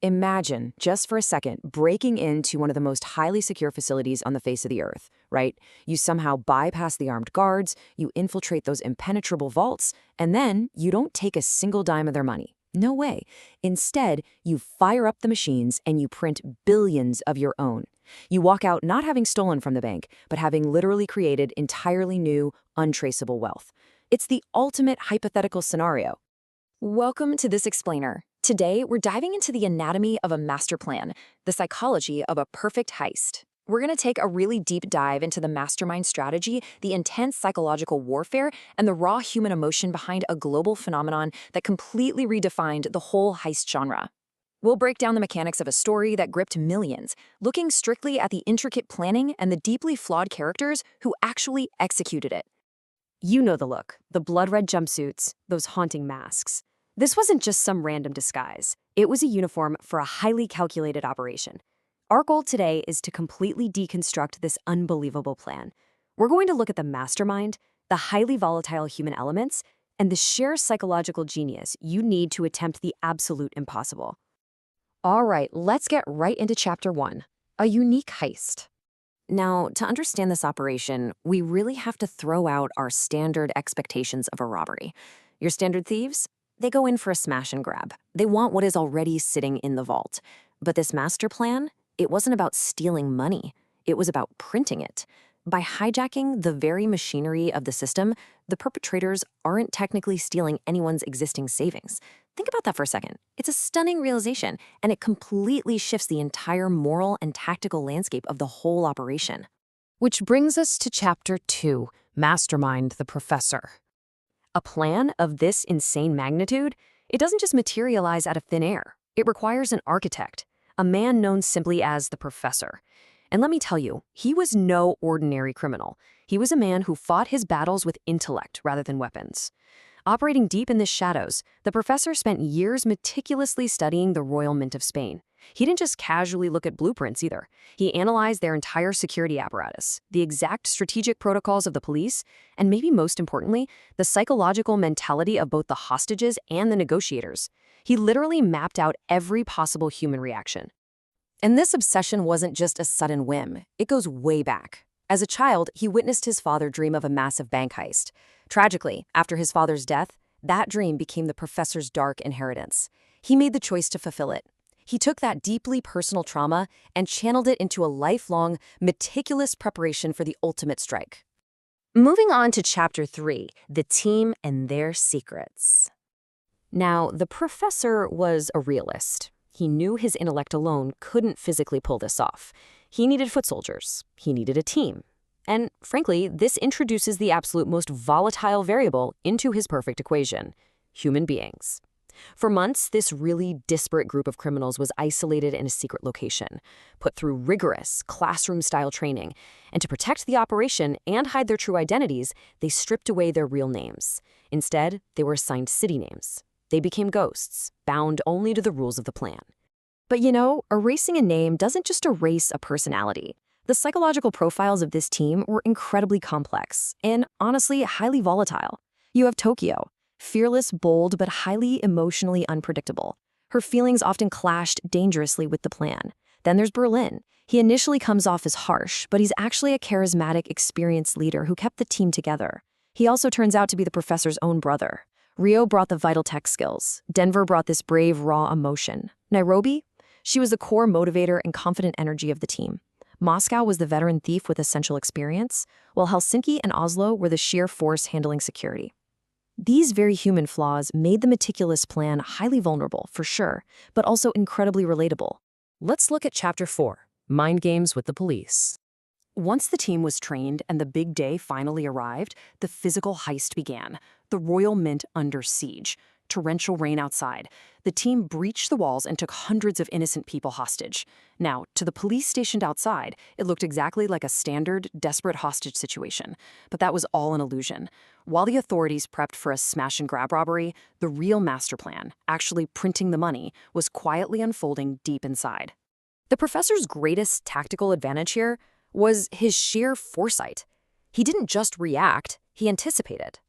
Imagine, just for a second, breaking into one of the most highly secure facilities on the face of the earth, right? You somehow bypass the armed guards, you infiltrate those impenetrable vaults, and then you don't take a single dime of their money. No way. Instead, you fire up the machines and you print billions of your own. You walk out not having stolen from the bank, but having literally created entirely new, untraceable wealth. It's the ultimate hypothetical scenario. Welcome to This Explainer. Today, we're diving into the anatomy of a master plan, the psychology of a perfect heist. We're going to take a really deep dive into the mastermind strategy, the intense psychological warfare, and the raw human emotion behind a global phenomenon that completely redefined the whole heist genre. We'll break down the mechanics of a story that gripped millions, looking strictly at the intricate planning and the deeply flawed characters who actually executed it. You know the look, the blood-red jumpsuits, those haunting masks. This wasn't just some random disguise. It was a uniform for a highly calculated operation. Our goal today is to completely deconstruct this unbelievable plan. We're going to look at the mastermind, the highly volatile human elements, and the sheer psychological genius you need to attempt the absolute impossible. All right, let's get right into Chapter 1, a unique heist. Now, to understand this operation, we really have to throw out our standard expectations of a robbery. Your standard thieves? They go in for a smash and grab. They want what is already sitting in the vault. But this master plan, it wasn't about stealing money. It was about printing it. By hijacking the very machinery of the system, the perpetrators aren't technically stealing anyone's existing savings. Think about that for a second. It's a stunning realization, and it completely shifts the entire moral and tactical landscape of the whole operation. Which brings us to Chapter 2, Mastermind the Professor. A plan of this insane magnitude, it doesn't just materialize out of thin air. It requires an architect, a man known simply as the Professor. And let me tell you, he was no ordinary criminal. He was a man who fought his battles with intellect rather than weapons. Operating deep in the shadows, the Professor spent years meticulously studying the Royal Mint of Spain. He didn't just casually look at blueprints either. He analyzed their entire security apparatus, the exact strategic protocols of the police, and maybe most importantly, the psychological mentality of both the hostages and the negotiators. He literally mapped out every possible human reaction. And this obsession wasn't just a sudden whim. It goes way back. As a child, he witnessed his father dream of a massive bank heist. Tragically, after his father's death, that dream became the Professor's dark inheritance. He made the choice to fulfill it. He took that deeply personal trauma and channeled it into a lifelong, meticulous preparation for the ultimate strike. Moving on to Chapter 3, the team and their secrets. Now, the Professor was a realist. He knew his intellect alone couldn't physically pull this off. He needed foot soldiers. He needed a team. And frankly, this introduces the absolute most volatile variable into his perfect equation: human beings. For months, this really disparate group of criminals was isolated in a secret location, put through rigorous classroom-style training, and to protect the operation and hide their true identities, they stripped away their real names. Instead, they were assigned city names. They became ghosts, bound only to the rules of the plan. But you know, erasing a name doesn't just erase a personality. The psychological profiles of this team were incredibly complex and, honestly, highly volatile. You have Tokyo, fearless, bold, but highly emotionally unpredictable. Her feelings often clashed dangerously with the plan. Then there's Berlin. He initially comes off as harsh, but he's actually a charismatic, experienced leader who kept the team together. He also turns out to be the Professor's own brother. Rio brought the vital tech skills. Denver brought this brave, raw emotion. Nairobi? She was the core motivator and confident energy of the team. Moscow was the veteran thief with essential experience, while Helsinki and Oslo were the sheer force handling security. These very human flaws made the meticulous plan highly vulnerable, for sure, but also incredibly relatable. Let's look at Chapter 4, Mind Games with the Police. Once the team was trained and the big day finally arrived, the physical heist began, the Royal Mint under siege. Torrential rain outside. The team breached the walls and took hundreds of innocent people hostage. Now, to the police stationed outside, it looked exactly like a standard, desperate hostage situation. But that was all an illusion. While the authorities prepped for a smash-and-grab robbery, the real master plan, actually printing the money, was quietly unfolding deep inside. The Professor's greatest tactical advantage here was his sheer foresight. He didn't just react, he anticipated.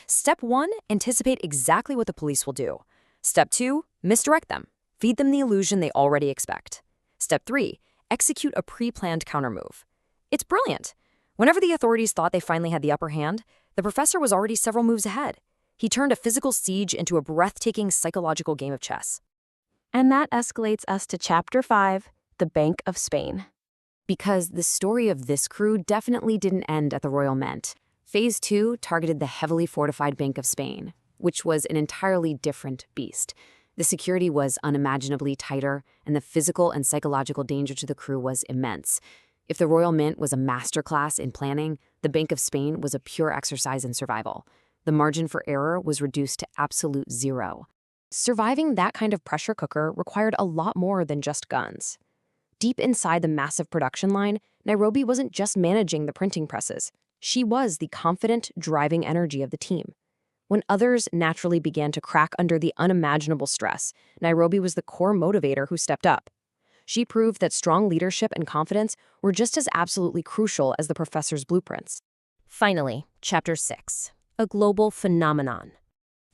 Step 1, anticipate exactly what the police will do. Step 2, misdirect them. Feed them the illusion they already expect. Step 3. Execute a pre-planned countermove. It's brilliant. Whenever the authorities thought they finally had the upper hand, the professor was already several moves ahead. He turned a physical siege into a breathtaking psychological game of chess. And that escalates us to Chapter 5, the Bank of Spain. Because the story of this crew definitely didn't end at the Royal Mint. Phase 2 targeted the heavily fortified Bank of Spain, which was an entirely different beast. The security was unimaginably tighter, and the physical and psychological danger to the crew was immense. If the Royal Mint was a masterclass in planning, the Bank of Spain was a pure exercise in survival. The margin for error was reduced to absolute zero. Surviving that kind of pressure cooker required a lot more than just guns. Deep inside the massive production line, Nairobi wasn't just managing the printing presses. She was the confident, driving energy of the team. When others naturally began to crack under the unimaginable stress, Nairobi was the core motivator who stepped up. She proved that strong leadership and confidence were just as absolutely crucial as the professor's blueprints. Finally, Chapter 6, a global phenomenon.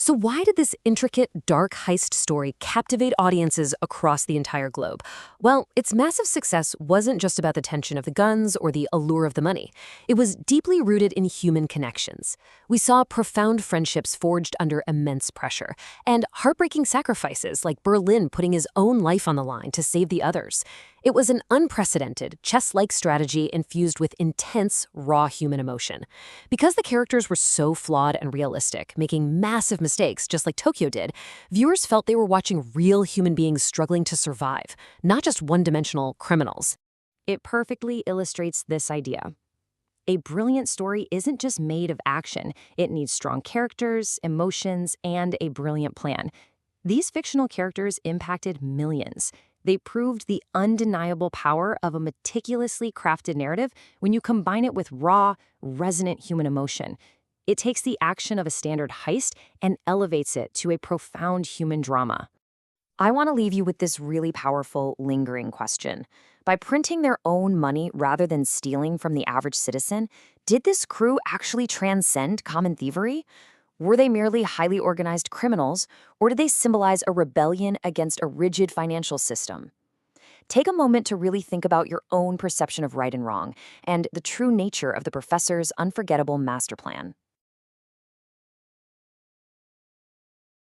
So why did this intricate, dark heist story captivate audiences across the entire globe? Well, its massive success wasn't just about the tension of the guns or the allure of the money. It was deeply rooted in human connections. We saw profound friendships forged under immense pressure, and heartbreaking sacrifices like Berlin putting his own life on the line to save the others. It was an unprecedented, chess-like strategy infused with intense, raw human emotion. Because the characters were so flawed and realistic, making massive mistakes just like Tokyo did, viewers felt they were watching real human beings struggling to survive, not just one-dimensional criminals. It perfectly illustrates this idea. A brilliant story isn't just made of action. It needs strong characters, emotions, and a brilliant plan. These fictional characters impacted millions. They proved the undeniable power of a meticulously crafted narrative when you combine it with raw, resonant human emotion. It takes the action of a standard heist and elevates it to a profound human drama. I want to leave you with this really powerful, lingering question. By printing their own money rather than stealing from the average citizen, did this crew actually transcend common thievery? Were they merely highly organized criminals, or did they symbolize a rebellion against a rigid financial system? Take a moment to really think about your own perception of right and wrong and the true nature of the professor's unforgettable master plan.